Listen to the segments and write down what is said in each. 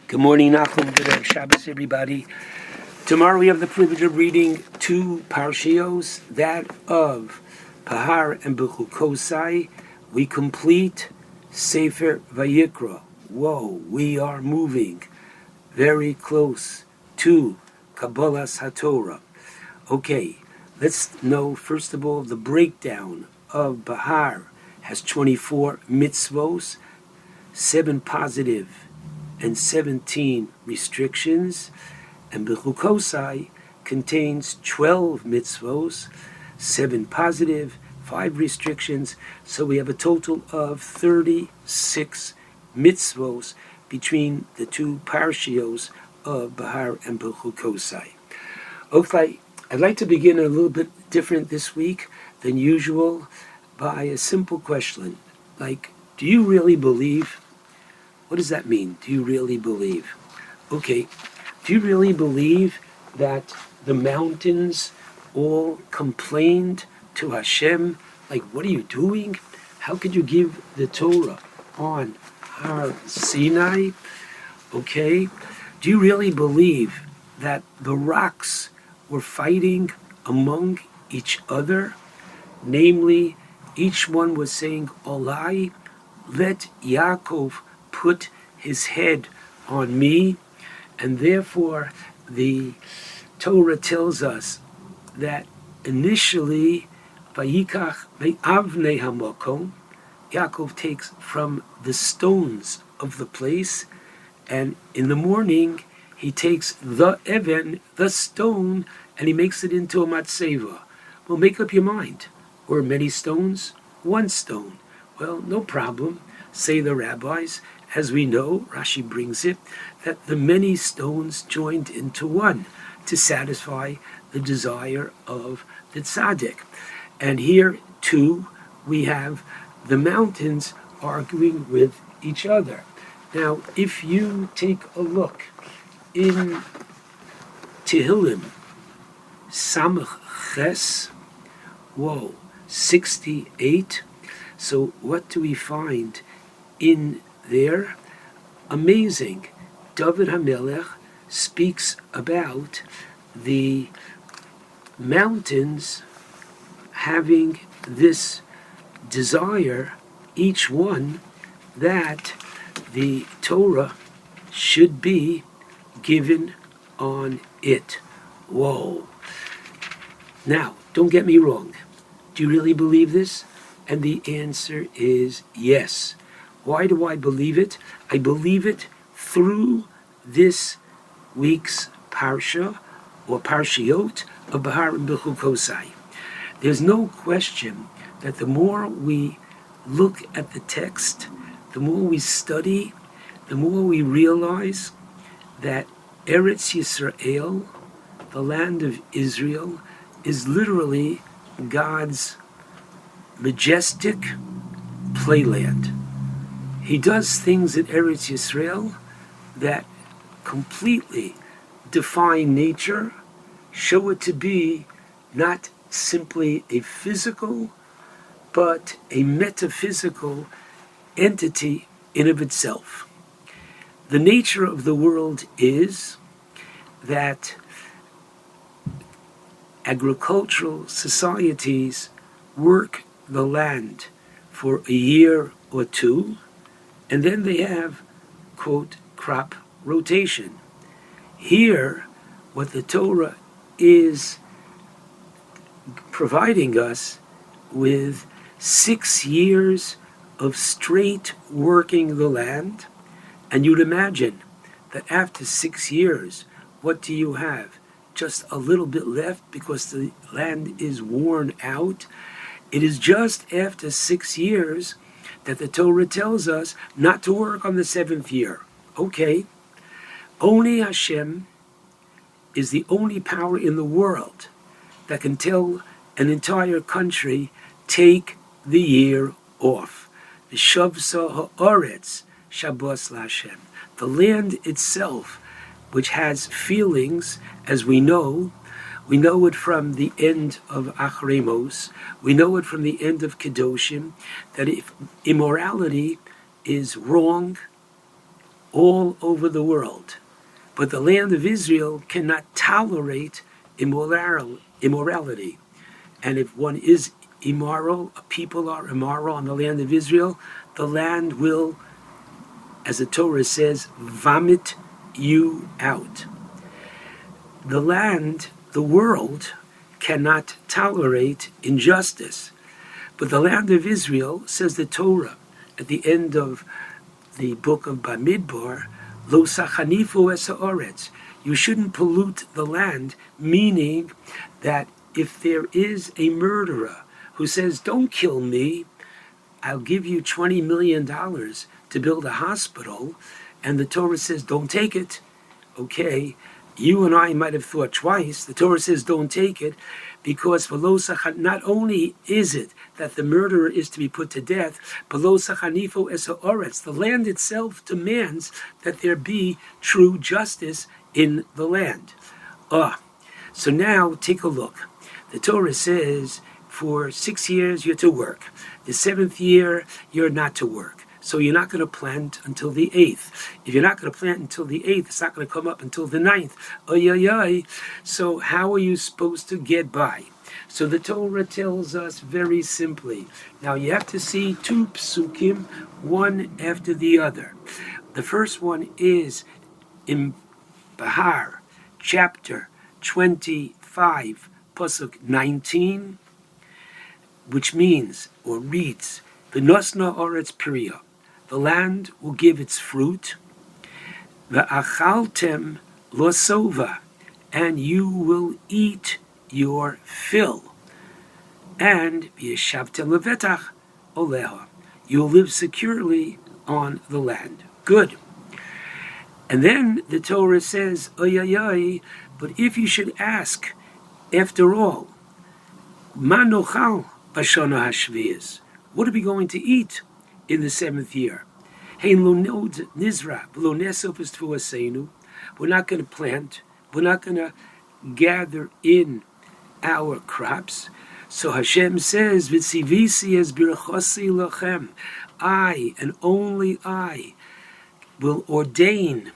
Good morning, Nachum. Good Shabbos, everybody. Tomorrow we have the privilege of reading two parshios, that of Behar and Bechukosai. We complete Sefer Vayikra. Whoa, we are moving very close to Kabbalas HaTorah. Okay, let's know first of all the breakdown of Behar has 24 mitzvos, 7 positive and 17 restrictions, and Bechukosai contains 12 mitzvos, 7 positive, 5 restrictions, so we have a total of 36 mitzvos between the two parshios of Behar and Bechukosai. Okay, I'd like to begin a little bit different this week than usual by a simple question, like, do you really believe? What does that mean? Do you really believe? Okay, do you really believe that the mountains all complained to Hashem? Like, what are you doing? How could you give the Torah on Har Sinai? Okay, do you really believe that the rocks were fighting among each other? Namely, each one was saying, Olai, let Yaakov put his head on me, and therefore the Torah tells us that initially Vayikach me'avnei hamokom, Yaakov takes from the stones of the place, and in the morning he takes the even, the stone, and he makes it into a matzeva. Well, make up your mind. Were many stones? One stone. Well, no problem, say the rabbis. As we know, Rashi brings it, that the many stones joined into one to satisfy the desire of the tzaddik. And here, too, we have the mountains arguing with each other. Now, if you take a look in Tehillim, Samach Ches, 68, so what do we find in there? Amazing. David HaMelech speaks about the mountains having this desire, each one, that the Torah should be given on it. Whoa. Now, don't get me wrong. Do you really believe this? And the answer is yes. Why do I believe it? I believe it through this week's parsha, or parshiot, of Behar and Bechukosai. There's no question that the more we look at the text, the more we study, the more we realize that Eretz Yisrael, the land of Israel, is literally God's majestic playland. He does things in Eretz Yisrael that completely define nature, show it to be not simply a physical, but a metaphysical entity in of itself. The nature of the world is that agricultural societies work the land for a year or two, and then they have, quote, crop rotation. Here, what the Torah is providing us with 6 years of straight working the land, and you'd imagine that after 6 years, what do you have? Just a little bit left because the land is worn out. It is just after 6 years that the Torah tells us not to work on the 7th year. Okay, only Hashem is the only power in the world that can tell an entire country, take the year off. V'shavsa ha'aretz Shabbos LaHashem. The land itself, which has feelings, as we know it from the end of Achremos, we know it from the end of Kedoshim, that if immorality is wrong all over the world. But the land of Israel cannot tolerate immorality. And if one is immoral, people are immoral in the land of Israel, the land will, as the Torah says, vomit you out. The land, the world, cannot tolerate injustice. But the land of Israel, says the Torah, at the end of the book of Bamidbar, Lo sachanifu es haaretz. You shouldn't pollute the land, meaning that if there is a murderer who says, don't kill me, I'll give you $20 million to build a hospital, and the Torah says, don't take it. Okay, you and I might have thought twice. The Torah says, don't take it, because not only is it that the murderer is to be put to death, but the land itself demands that there be true justice in the land. So now take a look. The Torah says for 6 years you're to work. The 7th year you're not to work. So you're not going to plant until the 8th. If you're not going to plant until the 8th, it's not going to come up until the 9th. So how are you supposed to get by? So the Torah tells us very simply. Now you have to see 2 psukim, one after the other. The first one is in Behar, chapter 25, pasuk 19, which means, or reads, V'nosna oretz priya. The land will give its fruit. V'achaltem losova. And you will eat your fill. And v'yeshavtem levetach oleha. You'll live securely on the land. Good. And then the Torah says, but if you should ask, after all, ma nochal b'shana hashviyas, what are we going to eat in the 7th year? We're not going to plant. We're not going to gather in our crops. So Hashem says, "V'tzivisi es birchosi lachem." I and only I will ordain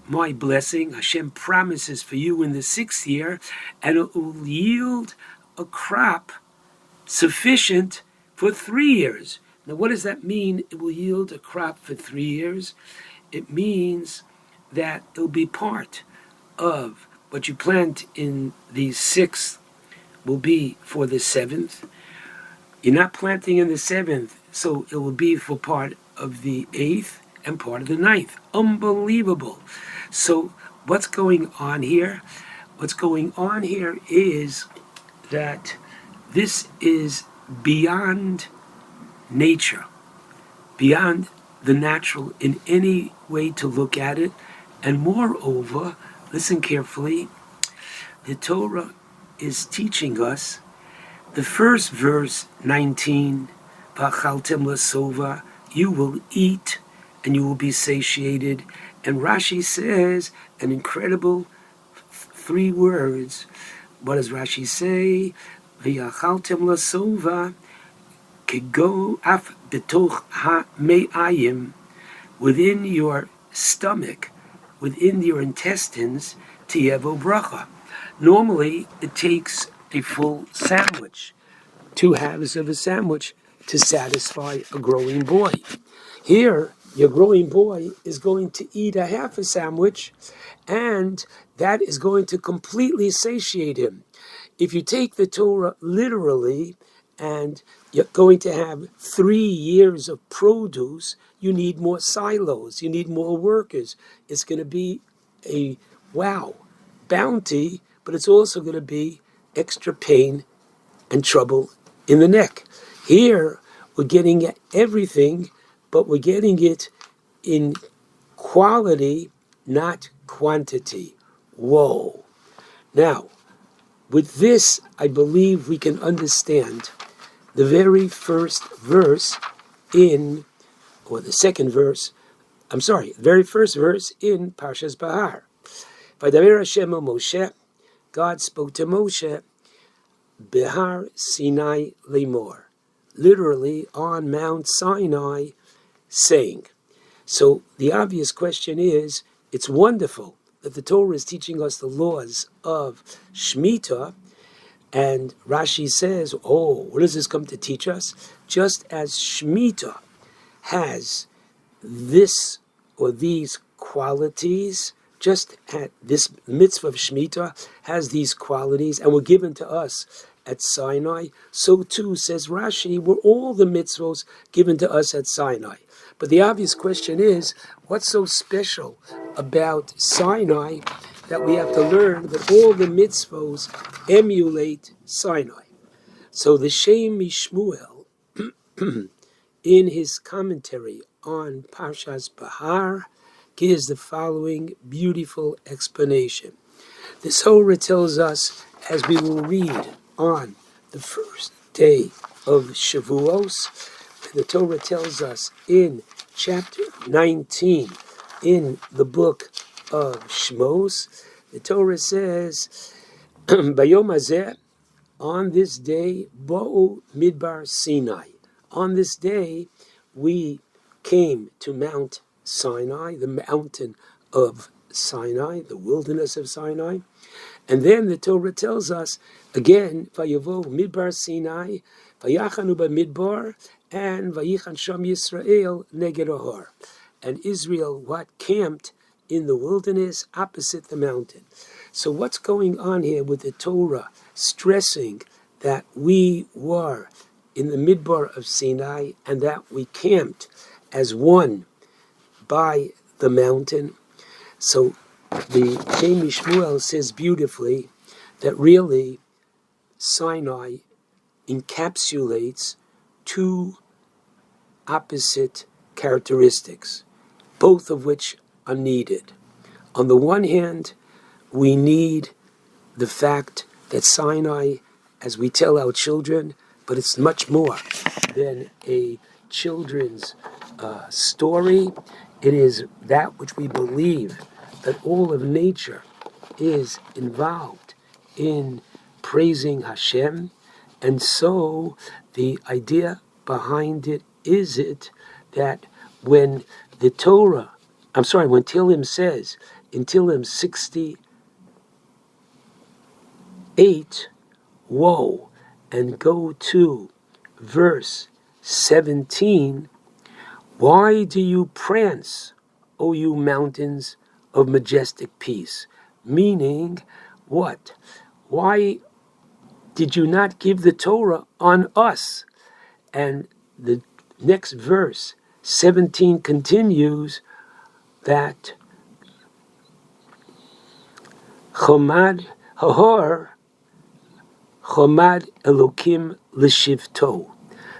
my blessing. Hashem promises for you in the 6th year, and it will yield a crop sufficient for 3 years. Now, what does that mean? It will yield a crop for 3 years. It means that it will be part of what you plant in the 6th will be for the 7th. You're not planting in the 7th, so it will be for part of the 8th and part of the 9th. Unbelievable. So what's going on here? What's going on here is that this is beyond nature, beyond the natural in any way to look at it. And moreover, listen carefully, the Torah is teaching us the first verse, 19, V'achaltem lasova, you will eat and you will be satiated. And Rashi says an incredible 3 words. What does Rashi say? V'achaltem lasova, kego af betoch ha-me'ayim, within your stomach, within your intestines, tiyevo bracha. Normally, it takes a full sandwich, 2 halves of a sandwich, to satisfy a growing boy. Here, your growing boy is going to eat a half a sandwich, and that is going to completely satiate him. If you take the Torah literally, and you're going to have 3 years of produce, you need more silos, you need more workers. It's going to be a bounty, but it's also going to be extra pain and trouble in the neck. Here, we're getting everything, but we're getting it in quality, not quantity. Whoa. Now, with this, I believe we can understand the very first verse the very first verse in Parshas Behar. Vaydaber Hashem el Moshe, God spoke to Moshe, Behar Sinai Lemor, literally on Mount Sinai, saying. So the obvious question is, it's wonderful that the Torah is teaching us the laws of Shemitah, and Rashi says, oh, what does this come to teach us? Just as Shemitah has this or these qualities, just at this mitzvah of Shemitah has these qualities and were given to us at Sinai, so too, says Rashi, were all the mitzvahs given to us at Sinai. But the obvious question is, what's so special about Sinai that we have to learn that all the mitzvahs emulate Sinai? So the Shem Mishmuel, in his commentary on Parshas Behar, gives the following beautiful explanation. The Torah tells us, as we will read on the first day of Shavuos, the Torah tells us in chapter 19 in the book of Shmos, the Torah says, Bayom hazeh, on this day, Bo'u Midbar Sinai. On this day, we came to Mount Sinai, the mountain of Sinai, the wilderness of Sinai. And then the Torah tells us, again, Vayavo Midbar Sinai, Vayachanu B'Midbar, and Vayichan Sham Yisrael Neged Ahar. And Israel, camped in the wilderness opposite the mountain. So what's going on here with the Torah stressing that we were in the midbar of Sinai and that we camped as one by the mountain? So the Shem Mishmuel says beautifully that really Sinai encapsulates two opposite characteristics, both of which are needed. On the one hand, we need the fact that Sinai, as we tell our children, but it's much more than a children's story. It is that which we believe that all of nature is involved in praising Hashem. And so the idea behind it is that when the Torah, when Tehillim says in Tehillim 68, woe, and go to verse 17, why do you prance, O you mountains of majestic peace? Meaning, what? Why did you not give the Torah on us? And the next verse, 17, continues that Chomad Hahor, Chomad Elokim L'Shivto,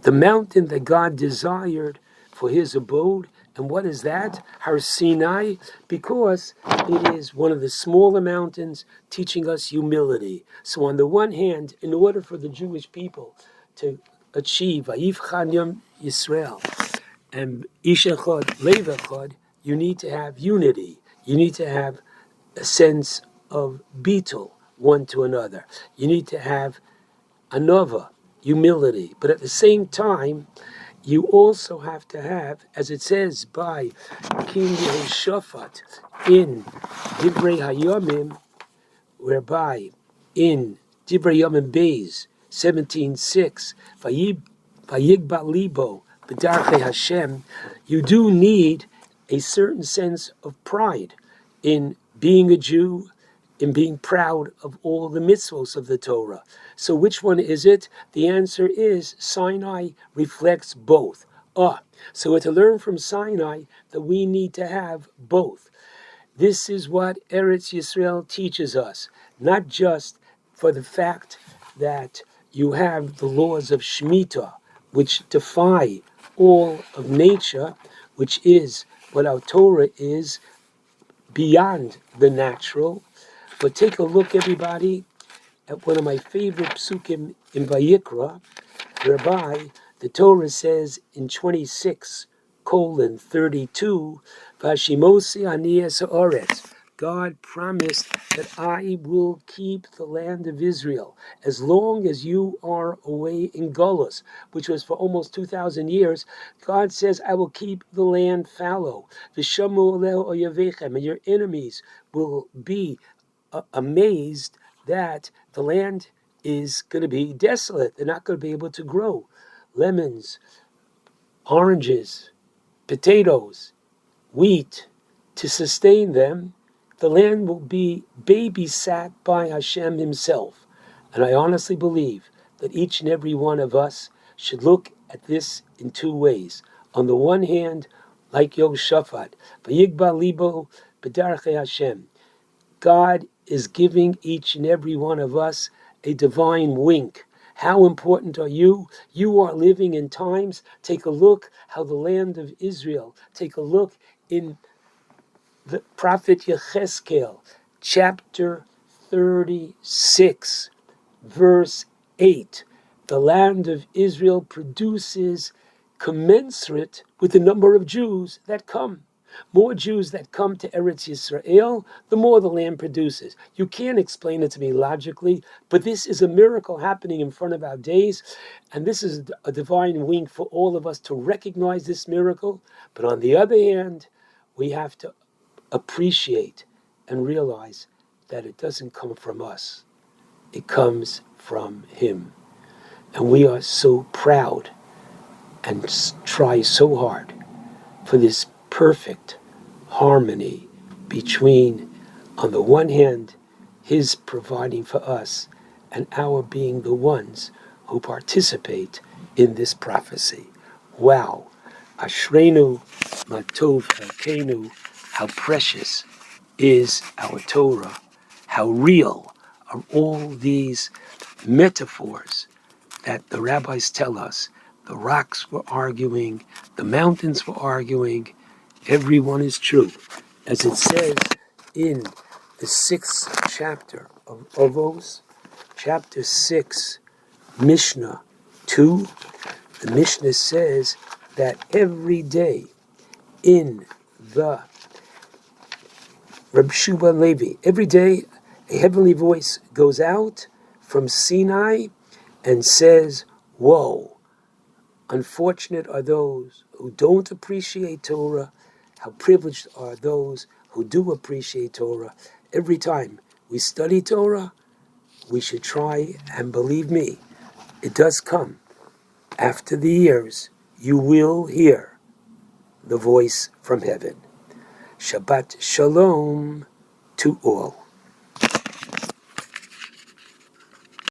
the mountain that God desired for his abode. And what is that? Har Sinai, because it is one of the smaller mountains teaching us humility. So on the one hand, in order for the Jewish people to achieve Vayivchan Yom Yisrael and Ish Echad Lev Echad, you need to have unity. You need to have a sense of beetle one to another. You need to have anova, humility. But at the same time, you also have to have, as it says by King Yehoshaphat in Divrei Hayomim, whereby in Divrei Yomim Beis 17:6, Vayigba Libo B'darchei Hashem, you do need a certain sense of pride in being a Jew, in being proud of all the mitzvos of the Torah. So which one is it? The answer is Sinai reflects both. So we're to learn from Sinai that we need to have both. This is what Eretz Yisrael teaches us, not just for the fact that you have the laws of Shemitah, which defy all of nature, which is what our Torah is, beyond the natural. But take a look, everybody, at one of my favorite psukim in Vayikra, whereby the Torah says in 26:32, Vashimosi aniyas haaretz, God promised that I will keep the land of Israel as long as you are away in Golus, which was for almost 2,000 years. God says, I will keep the land fallow. V'shamu oleo oyavechem, and your enemies will be amazed that the land is going to be desolate. They're not going to be able to grow lemons, oranges, potatoes, wheat. To sustain them, the land will be babysat by Hashem himself. And I honestly believe that each and every one of us should look at this in two ways. On the one hand, like Yehoshaphat, Vayigba libo b'darchei Hashem, God is giving each and every one of us a divine wink. How important are you? You are living in times. Take a look how the land of Israel, take a look in the prophet Yechezkel, chapter 36, verse 8. The land of Israel produces commensurate with the number of Jews that come. More Jews that come to Eretz Yisrael, the more the land produces. You can't explain it to me logically, but this is a miracle happening in front of our days, and this is a divine wink for all of us to recognize this miracle. But on the other hand, we have to appreciate and realize that it doesn't come from us. It comes from Him. And we are so proud and try so hard for this perfect harmony between, on the one hand, His providing for us and our being the ones who participate in this prophecy. Wow. Ashrenu matov helkenu. How precious is our Torah. How real are all these metaphors that the rabbis tell us. The rocks were arguing, the mountains were arguing, everyone is true. As it says in the 6th chapter of Ovos, chapter 6, Mishnah 2, the Mishnah says that every day in the Rabbi Shuba Levi, every day a heavenly voice goes out from Sinai and says, woe, unfortunate are those who don't appreciate Torah. How privileged are those who do appreciate Torah. Every time we study Torah, we should try, and believe me, it does come. After the years, you will hear the voice from heaven. Shabbat shalom to all.